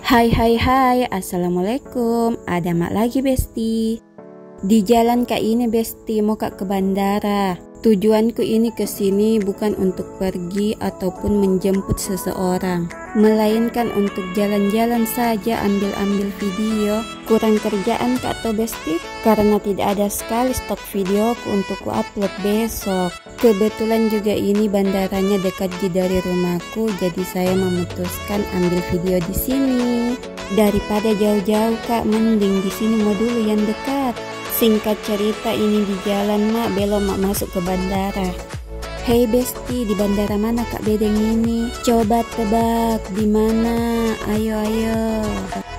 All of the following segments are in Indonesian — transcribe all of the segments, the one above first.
Hai hai hai, assalamualaikum. Ada mak lagi besti. Di jalan kak ini besti, mau kak ke bandara. Tujuanku ini ke sini bukan untuk pergi ataupun menjemput seseorang, melainkan untuk jalan-jalan saja, ambil-ambil video. Kurang kerjaan kak atau besti? Karena tidak ada sekali stok videoku untuk ku upload besok. Kebetulan juga ini bandaranya dekat dari rumahku, jadi saya memutuskan ambil video di sini. Daripada jauh-jauh kak, mending di sini mau dulu yang dekat. Singkat cerita, ini di jalan mak, belok mak masuk ke bandara. Hei besti, di bandara mana kak bedeng ini? Coba tebak di mana? Ayo ayo.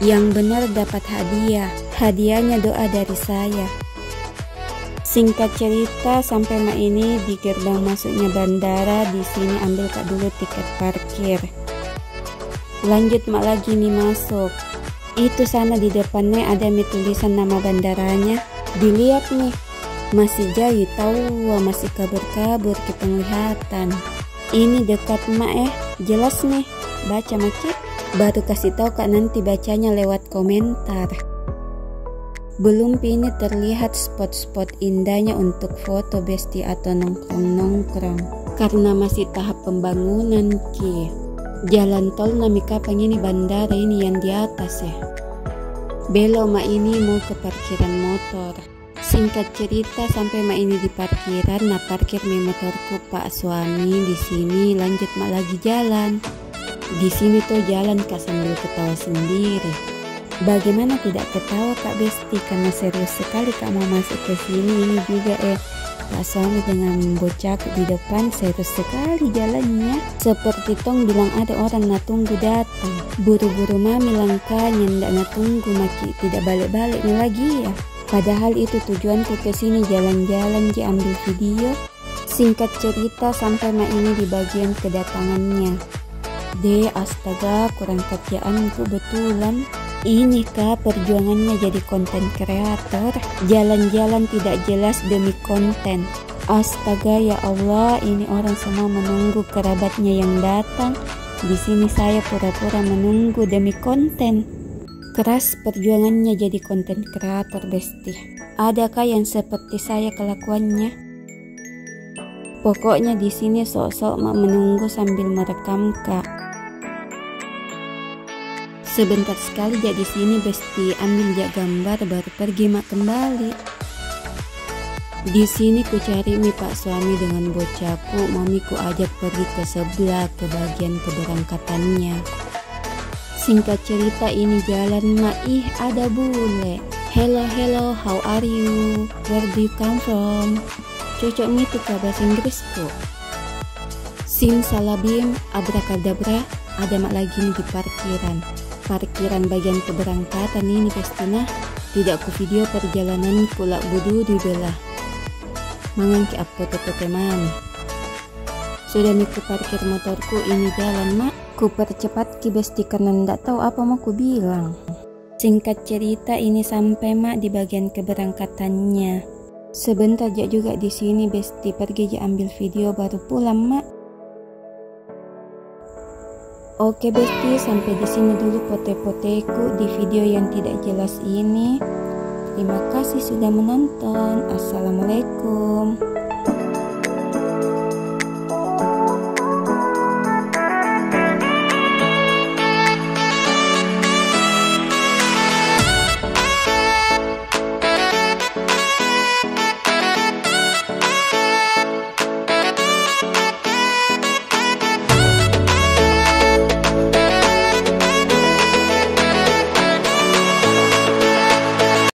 Yang benar dapat hadiah. Hadiahnya doa dari saya. Singkat cerita, sampai mak ini di gerbang masuknya bandara. Di sini ambil kak dulu tiket parkir. Lanjut mak lagi nih masuk. Itu sana di depannya ada tulisan nama bandaranya. Dilihat nih, masih jauh tahu, masih kabur-kabur ke penglihatan. Ini dekat mak jelas nih, baca makit. Baru kasih tahu kak nanti bacanya lewat komentar. Belum ini terlihat spot-spot indahnya untuk foto besti atau nongkrong-nongkrong. Karena masih tahap pembangunan ki. Jalan tol nami kapang ini bandara ini yang di atas ya. Belok mak ini mau ke parkiran motor. Singkat cerita, sampai mak ini di parkiran, nah parkir motorku pak suami di sini. Lanjut mak lagi jalan. Di sini tuh jalan kak sambil ketawa sendiri. Bagaimana tidak ketawa kak besti, karena serius sekali kak mau masuk ke sini. Ini juga pak suami dengan bocah di depan, serius sekali jalannya. Seperti tong bilang ada orang na tunggu datang. Buru-buru mami langkah nyendak na tunggu maki tidak balik-balik nih lagi ya. Padahal itu tujuanku ke sini jalan-jalan ambil video. Singkat cerita, sampai mak ini di bagian kedatangannya. Astaga, kurang kerjaanku betulan. Ini kak perjuangannya jadi konten kreator. Jalan-jalan tidak jelas demi konten. Astaga ya Allah, ini orang semua menunggu kerabatnya yang datang. Di sini saya pura-pura menunggu demi konten. Keras perjuangannya jadi konten kreator besti. Adakah yang seperti saya kelakuannya? Pokoknya di sini sok-sok mak menunggu sambil merekam kak. Sebentar sekali jadi sini besti, ambil gambar baru pergi mak kembali. Di sini ku cari pak suami dengan bocahku, mamiku ajak pergi ke sebelah ke bagian keberangkatannya. Singkat cerita, ini jalan mak, ada bule. Hello, how are you? Where do you come from? Cocok itu ke bahasa Inggrisku. Simsalabim, abrakadabra, ada mak lagi nih di parkiran. Parkiran bagian keberangkatan ini pestina. Tidak ku video perjalanan pulak budu di belah. Mangangki foto-foto mana? Sudah miku parkir motorku, ini jalan mak. Ku percepat ki besti karena ndak tahu apa mau ku bilang. Singkat cerita, ini sampai mak di bagian keberangkatannya. Sebentar juga di sini besti, pergi ambil video baru pulang mak. Oke besti, sampai di sini dulu pote-poteku di video yang tidak jelas ini. Terima kasih sudah menonton. Assalamualaikum.